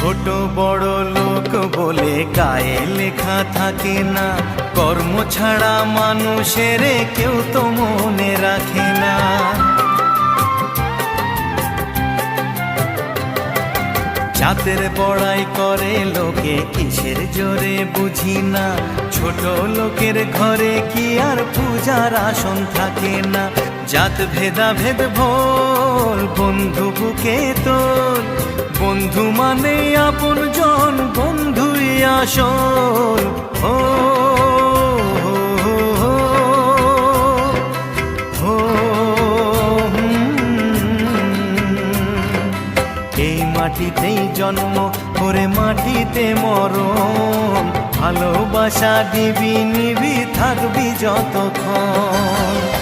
ছোট বড় লোক বলে গায়ে লেখা থাকে না, কর্ম ছাড়া মানুষের কেউ তো মনে রাখে না। জাতের বড়াই করে লোকে কিসের জোরে বুঝি না, ছোট লোকের ঘরে কি আর পূজার আসন থাকে না। জাত ভেদাভেদ ভোল বন্ধু বুকে তোল, বন্ধু মানে আপন জন, বন্ধুই আসল। ও এই মাটিতেই জন্ম করে মাটিতে মরণ, ভালোবাসা দিবি নিবি থাকবি যতক্ষণ।